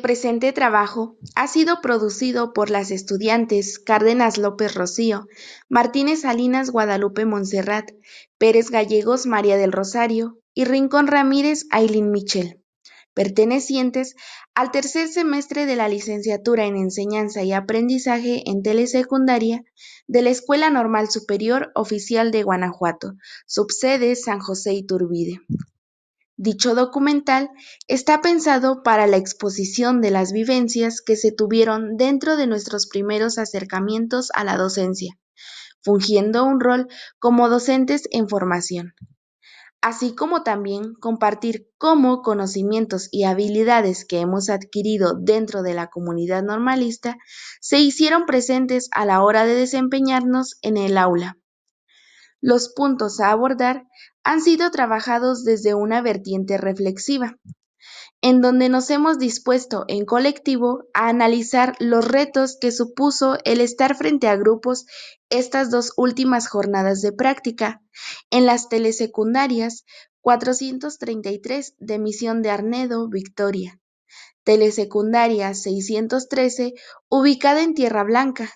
El presente trabajo ha sido producido por las estudiantes Cárdenas López Rocío, Martínez Salinas Guadalupe Montserrat, Pérez Gallegos María del Rosario y Rincón Ramírez Ailín Michel, pertenecientes al tercer semestre de la licenciatura en Enseñanza y Aprendizaje en Telesecundaria de la Escuela Normal Superior Oficial de Guanajuato, subsede San José Iturbide. Dicho documental está pensado para la exposición de las vivencias que se tuvieron dentro de nuestros primeros acercamientos a la docencia, fungiendo un rol como docentes en formación, así como también compartir cómo conocimientos y habilidades que hemos adquirido dentro de la comunidad normalista se hicieron presentes a la hora de desempeñarnos en el aula. Los puntos a abordar han sido trabajados desde una vertiente reflexiva, en donde nos hemos dispuesto en colectivo a analizar los retos que supuso el estar frente a grupos estas dos últimas jornadas de práctica en las telesecundarias 433 de Misión de Arnedo, Victoria, telesecundaria 613 ubicada en Tierra Blanca,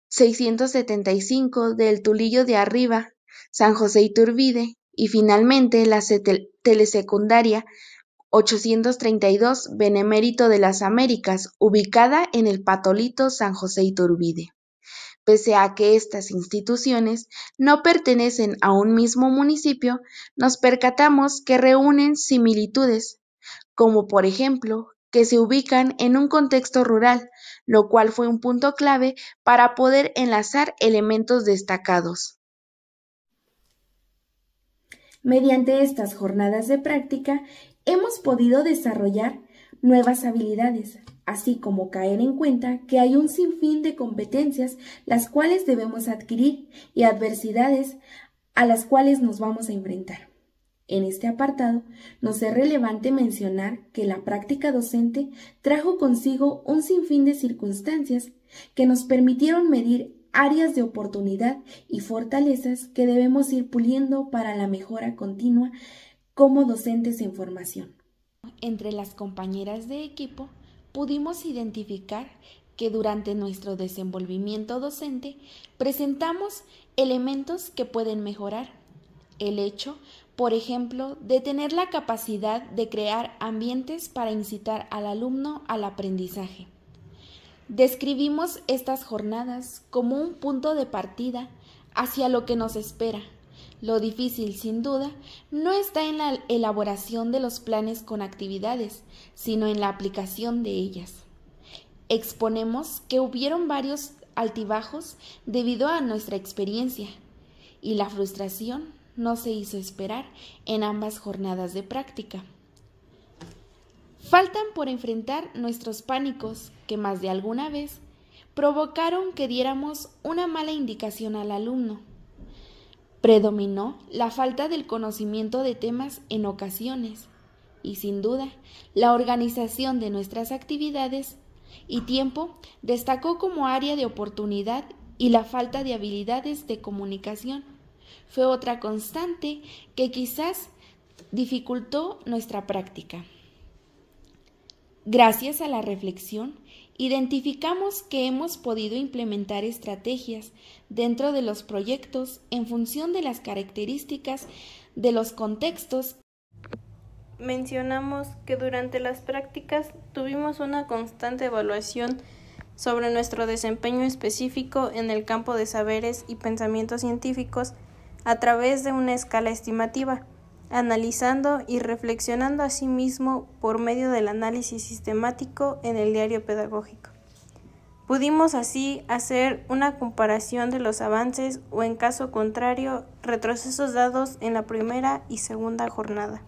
675 del Tulillo de Arriba, San José Iturbide, y finalmente la telesecundaria 832 Benemérito de las Américas, ubicada en el Patolito San José Iturbide. Pese a que estas instituciones no pertenecen a un mismo municipio, nos percatamos que reúnen similitudes, como por ejemplo, que se ubican en un contexto rural, lo cual fue un punto clave para poder enlazar elementos destacados. Mediante estas jornadas de práctica, hemos podido desarrollar nuevas habilidades, así como caer en cuenta que hay un sinfín de competencias las cuales debemos adquirir y adversidades a las cuales nos vamos a enfrentar. En este apartado, nos es relevante mencionar que la práctica docente trajo consigo un sinfín de circunstancias que nos permitieron medir áreas de oportunidad y fortalezas que debemos ir puliendo para la mejora continua como docentes en formación. Entre las compañeras de equipo pudimos identificar que durante nuestro desenvolvimiento docente presentamos elementos que pueden mejorar. El hecho, por ejemplo, de tener la capacidad de crear ambientes para incitar al alumno al aprendizaje. Describimos estas jornadas como un punto de partida hacia lo que nos espera. Lo difícil, sin duda, no está en la elaboración de los planes con actividades, sino en la aplicación de ellas. Exponemos que hubieron varios altibajos debido a nuestra experiencia, y la frustración no se hizo esperar en ambas jornadas de práctica. Faltan por enfrentar nuestros pánicos que más de alguna vez provocaron que diéramos una mala indicación al alumno. Predominó la falta del conocimiento de temas en ocasiones y, sin duda, la organización de nuestras actividades y tiempo destacó como área de oportunidad, y la falta de habilidades de comunicación fue otra constante que quizás dificultó nuestra práctica. Gracias a la reflexión, identificamos que hemos podido implementar estrategias dentro de los proyectos en función de las características de los contextos. Mencionamos que durante las prácticas tuvimos una constante evaluación sobre nuestro desempeño específico en el campo de saberes y pensamientos científicos a través de una escala estimativa, analizando y reflexionando a sí mismo por medio del análisis sistemático en el diario pedagógico. Pudimos así hacer una comparación de los avances o, en caso contrario, retrocesos dados en la primera y segunda jornada.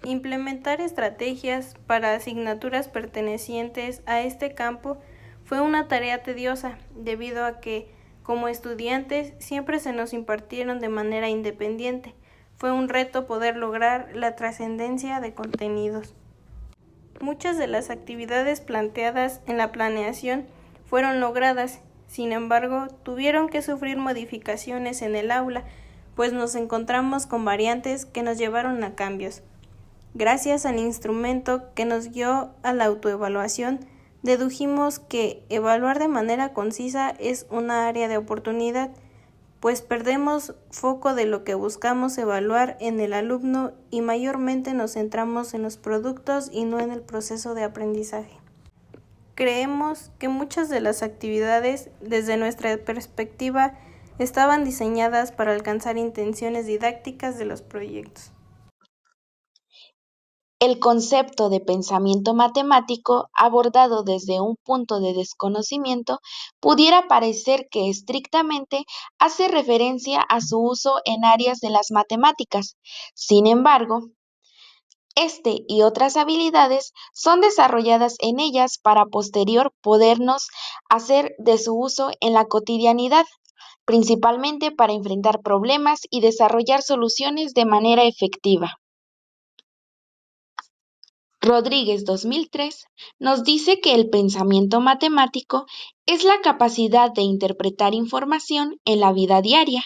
Implementar estrategias para asignaturas pertenecientes a este campo fue una tarea tediosa, debido a que, como estudiantes, siempre se nos impartieron de manera independiente. Fue un reto poder lograr la trascendencia de contenidos. Muchas de las actividades planteadas en la planeación fueron logradas, sin embargo, tuvieron que sufrir modificaciones en el aula, pues nos encontramos con variantes que nos llevaron a cambios. Gracias al instrumento que nos guió a la autoevaluación, dedujimos que evaluar de manera concisa es una área de oportunidad, pues perdemos foco de lo que buscamos evaluar en el alumno y mayormente nos centramos en los productos y no en el proceso de aprendizaje. Creemos que muchas de las actividades, desde nuestra perspectiva, estaban diseñadas para alcanzar intenciones didácticas de los proyectos. El concepto de pensamiento matemático, abordado desde un punto de desconocimiento, pudiera parecer que estrictamente hace referencia a su uso en áreas de las matemáticas. Sin embargo, este y otras habilidades son desarrolladas en ellas para posterior podernos hacer de su uso en la cotidianidad, principalmente para enfrentar problemas y desarrollar soluciones de manera efectiva. Rodríguez 2003 nos dice que el pensamiento matemático es la capacidad de interpretar información en la vida diaria,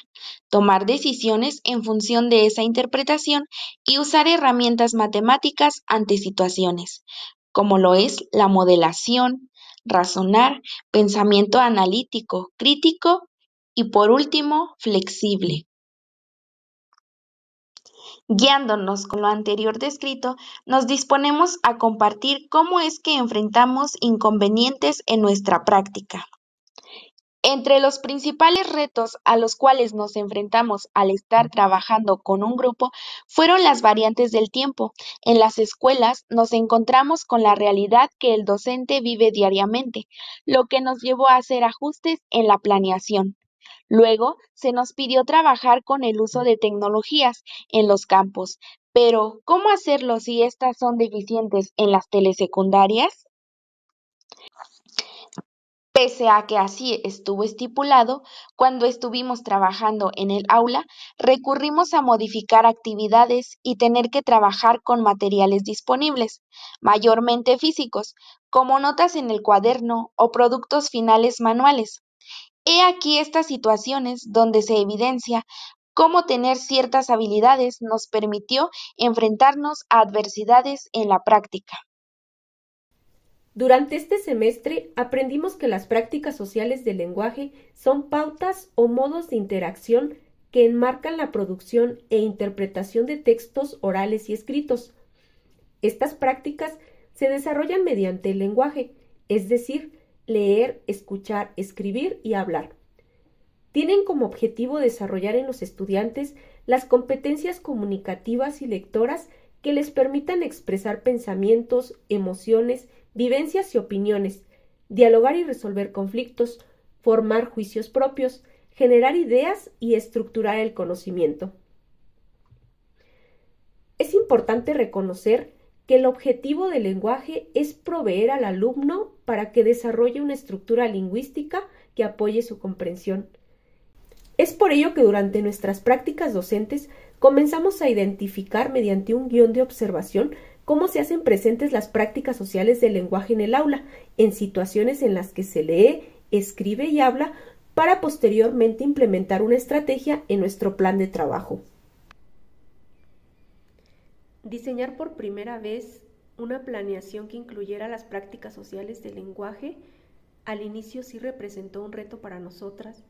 tomar decisiones en función de esa interpretación y usar herramientas matemáticas ante situaciones, como lo es la modelación, razonar, pensamiento analítico, crítico y por último, flexible. Guiándonos con lo anterior descrito, nos disponemos a compartir cómo es que enfrentamos inconvenientes en nuestra práctica. Entre los principales retos a los cuales nos enfrentamos al estar trabajando con un grupo fueron las variantes del tiempo. En las escuelas nos encontramos con la realidad que el docente vive diariamente, lo que nos llevó a hacer ajustes en la planeación. Luego, se nos pidió trabajar con el uso de tecnologías en los campos, pero ¿cómo hacerlo si estas son deficientes en las telesecundarias? Pese a que así estuvo estipulado, cuando estuvimos trabajando en el aula, recurrimos a modificar actividades y tener que trabajar con materiales disponibles, mayormente físicos, como notas en el cuaderno o productos finales manuales. He aquí estas situaciones donde se evidencia cómo tener ciertas habilidades nos permitió enfrentarnos a adversidades en la práctica. Durante este semestre aprendimos que las prácticas sociales del lenguaje son pautas o modos de interacción que enmarcan la producción e interpretación de textos orales y escritos. Estas prácticas se desarrollan mediante el lenguaje, es decir, leer, escuchar, escribir y hablar. Tienen como objetivo desarrollar en los estudiantes las competencias comunicativas y lectoras que les permitan expresar pensamientos, emociones, vivencias y opiniones, dialogar y resolver conflictos, formar juicios propios, generar ideas y estructurar el conocimiento. Es importante reconocer que el objetivo del lenguaje es proveer al alumno para que desarrolle una estructura lingüística que apoye su comprensión. Es por ello que durante nuestras prácticas docentes comenzamos a identificar mediante un guión de observación cómo se hacen presentes las prácticas sociales del lenguaje en el aula, en situaciones en las que se lee, escribe y habla, para posteriormente implementar una estrategia en nuestro plan de trabajo. Diseñar por primera vez una planeación que incluyera las prácticas sociales del lenguaje, al inicio sí representó un reto para nosotras.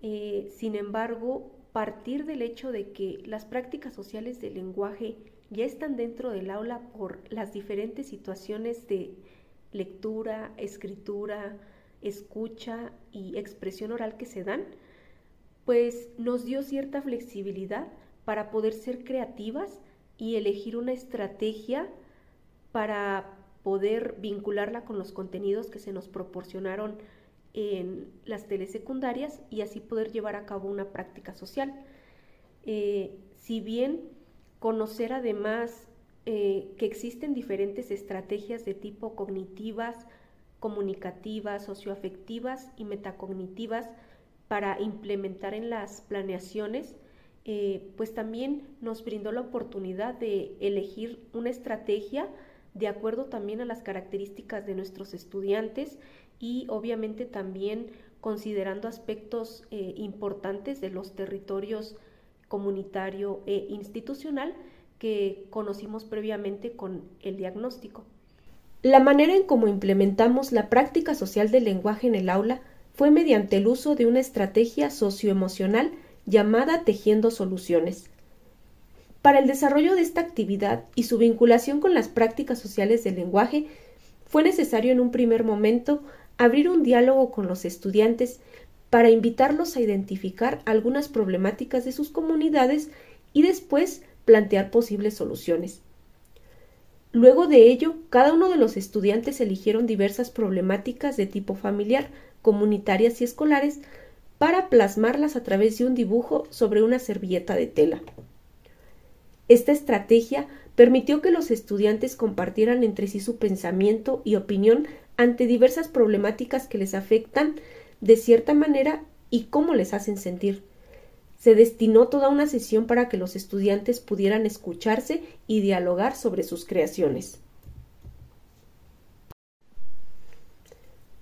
Sin embargo, partir del hecho de que las prácticas sociales del lenguaje ya están dentro del aula por las diferentes situaciones de lectura, escritura, escucha y expresión oral que se dan, pues nos dio cierta flexibilidad para poder ser creativas y elegir una estrategia para poder vincularla con los contenidos que se nos proporcionaron en las telesecundarias y así poder llevar a cabo una práctica social. Si bien conocer además que existen diferentes estrategias de tipo cognitivas, comunicativas, socioafectivas y metacognitivas para implementar en las planeaciones, pues también nos brindó la oportunidad de elegir una estrategia de acuerdo también a las características de nuestros estudiantes y obviamente también considerando aspectos importantes de los territorios comunitario e institucional que conocimos previamente con el diagnóstico. La manera en cómo implementamos la práctica social del lenguaje en el aula fue mediante el uso de una estrategia socioemocional llamada Tejiendo Soluciones. Para el desarrollo de esta actividad y su vinculación con las prácticas sociales del lenguaje, fue necesario en un primer momento abrir un diálogo con los estudiantes para invitarlos a identificar algunas problemáticas de sus comunidades y después plantear posibles soluciones. Luego de ello, cada uno de los estudiantes eligieron diversas problemáticas de tipo familiar, comunitarias y escolares para plasmarlas a través de un dibujo sobre una servilleta de tela. Esta estrategia permitió que los estudiantes compartieran entre sí su pensamiento y opinión ante diversas problemáticas que les afectan de cierta manera y cómo les hacen sentir. Se destinó toda una sesión para que los estudiantes pudieran escucharse y dialogar sobre sus creaciones.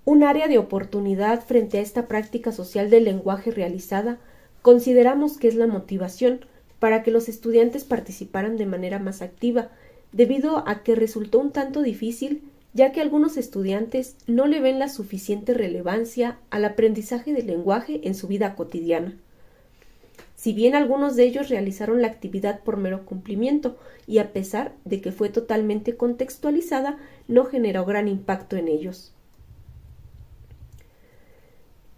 Un área de oportunidad frente a esta práctica social del lenguaje realizada consideramos que es la motivación para que los estudiantes participaran de manera más activa, debido a que resultó un tanto difícil, ya que algunos estudiantes no le ven la suficiente relevancia al aprendizaje del lenguaje en su vida cotidiana. Si bien algunos de ellos realizaron la actividad por mero cumplimiento y a pesar de que fue totalmente contextualizada, no generó gran impacto en ellos.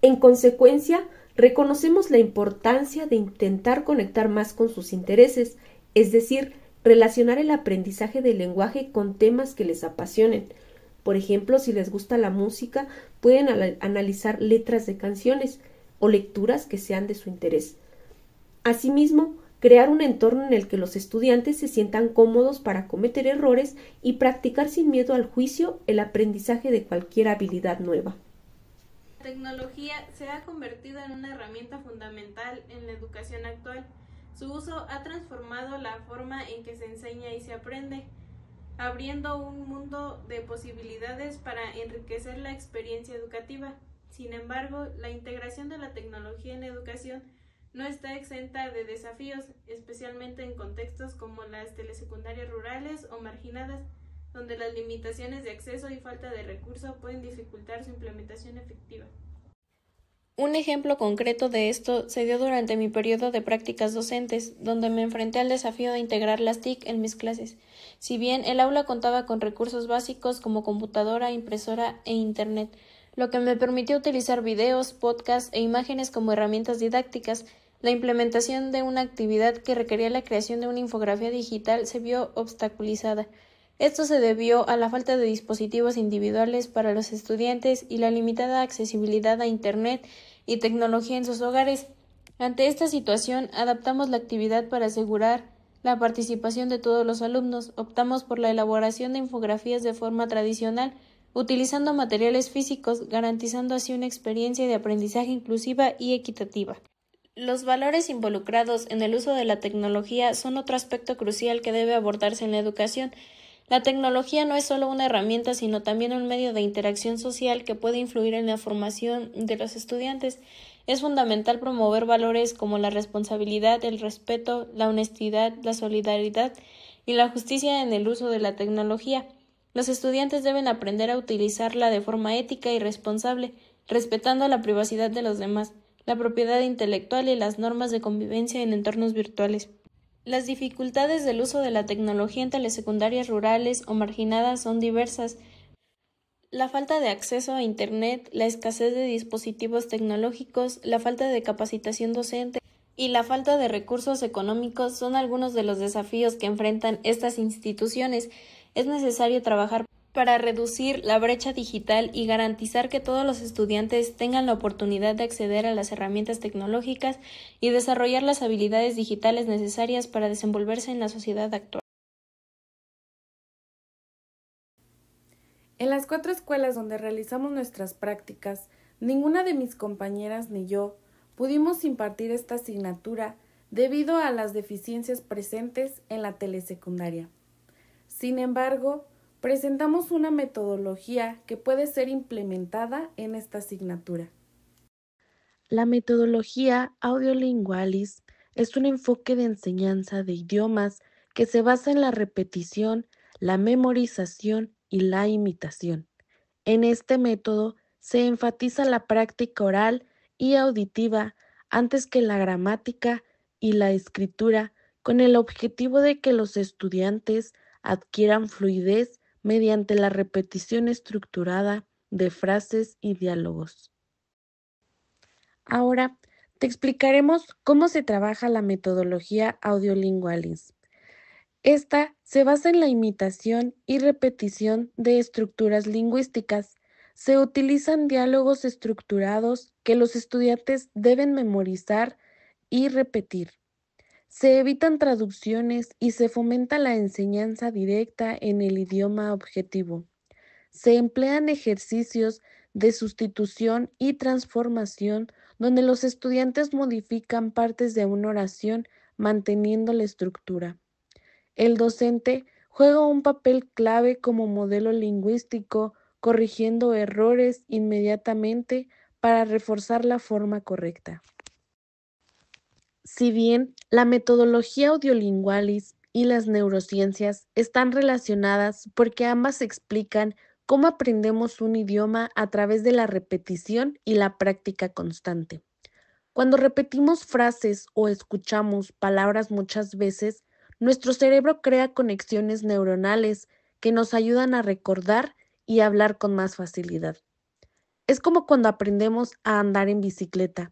En consecuencia, reconocemos la importancia de intentar conectar más con sus intereses, es decir, relacionar el aprendizaje del lenguaje con temas que les apasionen. Por ejemplo, si les gusta la música, pueden analizar letras de canciones o lecturas que sean de su interés. Asimismo, crear un entorno en el que los estudiantes se sientan cómodos para cometer errores y practicar sin miedo al juicio el aprendizaje de cualquier habilidad nueva. La tecnología se ha convertido en una herramienta fundamental en la educación actual. Su uso ha transformado la forma en que se enseña y se aprende, abriendo un mundo de posibilidades para enriquecer la experiencia educativa. Sin embargo, la integración de la tecnología en la educación no está exenta de desafíos, especialmente en contextos como las telesecundarias rurales o marginadas, donde las limitaciones de acceso y falta de recursos pueden dificultar su implementación efectiva. Un ejemplo concreto de esto se dio durante mi periodo de prácticas docentes, donde me enfrenté al desafío de integrar las TIC en mis clases. Si bien el aula contaba con recursos básicos como computadora, impresora e Internet, lo que me permitió utilizar videos, podcasts e imágenes como herramientas didácticas, la implementación de una actividad que requería la creación de una infografía digital se vio obstaculizada. Esto se debió a la falta de dispositivos individuales para los estudiantes y la limitada accesibilidad a Internet y tecnología en sus hogares. Ante esta situación, adaptamos la actividad para asegurar la participación de todos los alumnos. Optamos por la elaboración de infografías de forma tradicional, utilizando materiales físicos, garantizando así una experiencia de aprendizaje inclusiva y equitativa. Los valores involucrados en el uso de la tecnología son otro aspecto crucial que debe abordarse en la educación. La tecnología no es solo una herramienta, sino también un medio de interacción social que puede influir en la formación de los estudiantes. Es fundamental promover valores como la responsabilidad, el respeto, la honestidad, la solidaridad y la justicia en el uso de la tecnología. Los estudiantes deben aprender a utilizarla de forma ética y responsable, respetando la privacidad de los demás, la propiedad intelectual y las normas de convivencia en entornos virtuales. Las dificultades del uso de la tecnología en telesecundarias rurales o marginadas son diversas. La falta de acceso a Internet, la escasez de dispositivos tecnológicos, la falta de capacitación docente y la falta de recursos económicos son algunos de los desafíos que enfrentan estas instituciones. Es necesario trabajar para reducir la brecha digital y garantizar que todos los estudiantes tengan la oportunidad de acceder a las herramientas tecnológicas y desarrollar las habilidades digitales necesarias para desenvolverse en la sociedad actual. En las 4 escuelas donde realizamos nuestras prácticas, ninguna de mis compañeras ni yo pudimos impartir esta asignatura debido a las deficiencias presentes en la telesecundaria. Sin embargo, presentamos una metodología que puede ser implementada en esta asignatura. La metodología Audiolingualis es un enfoque de enseñanza de idiomas que se basa en la repetición, la memorización y la imitación. En este método se enfatiza la práctica oral y auditiva antes que la gramática y la escritura, con el objetivo de que los estudiantes adquieran fluidez mediante la repetición estructurada de frases y diálogos. Ahora te explicaremos cómo se trabaja la metodología Audiolingualis. Esta se basa en la imitación y repetición de estructuras lingüísticas. Se utilizan diálogos estructurados que los estudiantes deben memorizar y repetir. Se evitan traducciones y se fomenta la enseñanza directa en el idioma objetivo. Se emplean ejercicios de sustitución y transformación donde los estudiantes modifican partes de una oración manteniendo la estructura. El docente juega un papel clave como modelo lingüístico, corrigiendo errores inmediatamente para reforzar la forma correcta. Si bien la metodología Audiolingualis y las neurociencias están relacionadas porque ambas explican cómo aprendemos un idioma a través de la repetición y la práctica constante. Cuando repetimos frases o escuchamos palabras muchas veces, nuestro cerebro crea conexiones neuronales que nos ayudan a recordar y hablar con más facilidad. Es como cuando aprendemos a andar en bicicleta.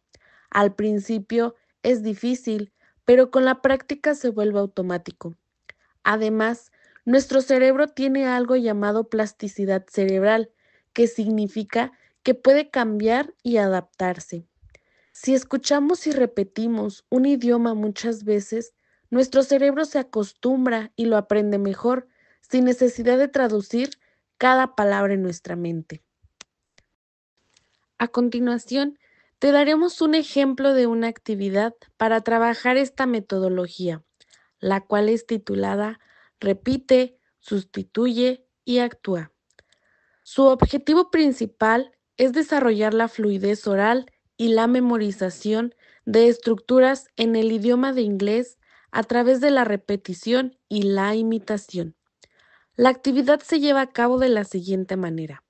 Al principio es difícil, pero con la práctica se vuelve automático. Además, nuestro cerebro tiene algo llamado plasticidad cerebral, que significa que puede cambiar y adaptarse. Si escuchamos y repetimos un idioma muchas veces, nuestro cerebro se acostumbra y lo aprende mejor, sin necesidad de traducir cada palabra en nuestra mente. A continuación, te daremos un ejemplo de una actividad para trabajar esta metodología, la cual es titulada Repite, sustituye y actúa. Su objetivo principal es desarrollar la fluidez oral y la memorización de estructuras en el idioma de inglés a través de la repetición y la imitación. La actividad se lleva a cabo de la siguiente manera.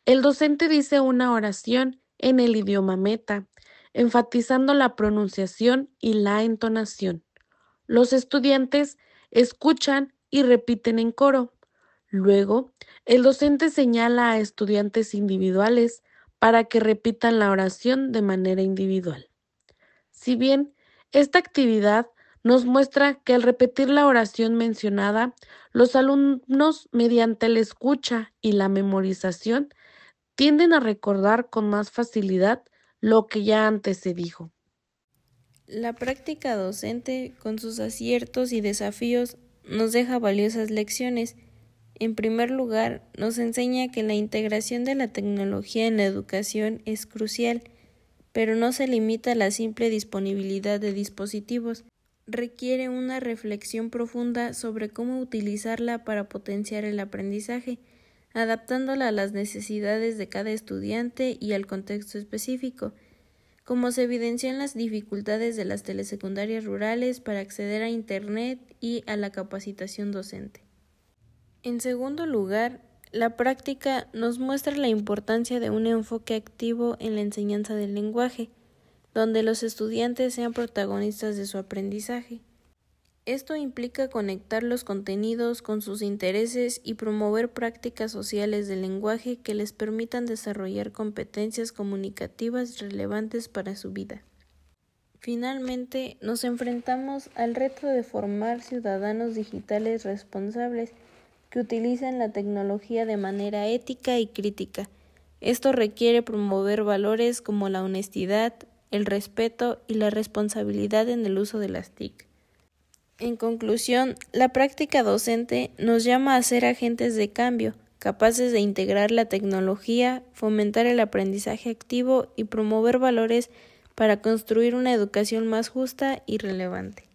El docente dice una oración en el idioma meta, enfatizando la pronunciación y la entonación. Los estudiantes escuchan y repiten en coro. Luego, el docente señala a estudiantes individuales para que repitan la oración de manera individual. Si bien esta actividad nos muestra que al repetir la oración mencionada, los alumnos, mediante la escucha y la memorización, tienden a recordar con más facilidad lo que ya antes se dijo. La práctica docente, con sus aciertos y desafíos, nos deja valiosas lecciones. En primer lugar, nos enseña que la integración de la tecnología en la educación es crucial, pero no se limita a la simple disponibilidad de dispositivos. Requiere una reflexión profunda sobre cómo utilizarla para potenciar el aprendizaje, adaptándola a las necesidades de cada estudiante y al contexto específico, como se evidenció en las dificultades de las telesecundarias rurales para acceder a Internet y a la capacitación docente. En segundo lugar, la práctica nos muestra la importancia de un enfoque activo en la enseñanza del lenguaje, donde los estudiantes sean protagonistas de su aprendizaje. Esto implica conectar los contenidos con sus intereses y promover prácticas sociales del lenguaje que les permitan desarrollar competencias comunicativas relevantes para su vida. Finalmente, nos enfrentamos al reto de formar ciudadanos digitales responsables que utilizan la tecnología de manera ética y crítica. Esto requiere promover valores como la honestidad, el respeto y la responsabilidad en el uso de las TIC. En conclusión, la práctica docente nos llama a ser agentes de cambio, capaces de integrar la tecnología, fomentar el aprendizaje activo y promover valores para construir una educación más justa y relevante.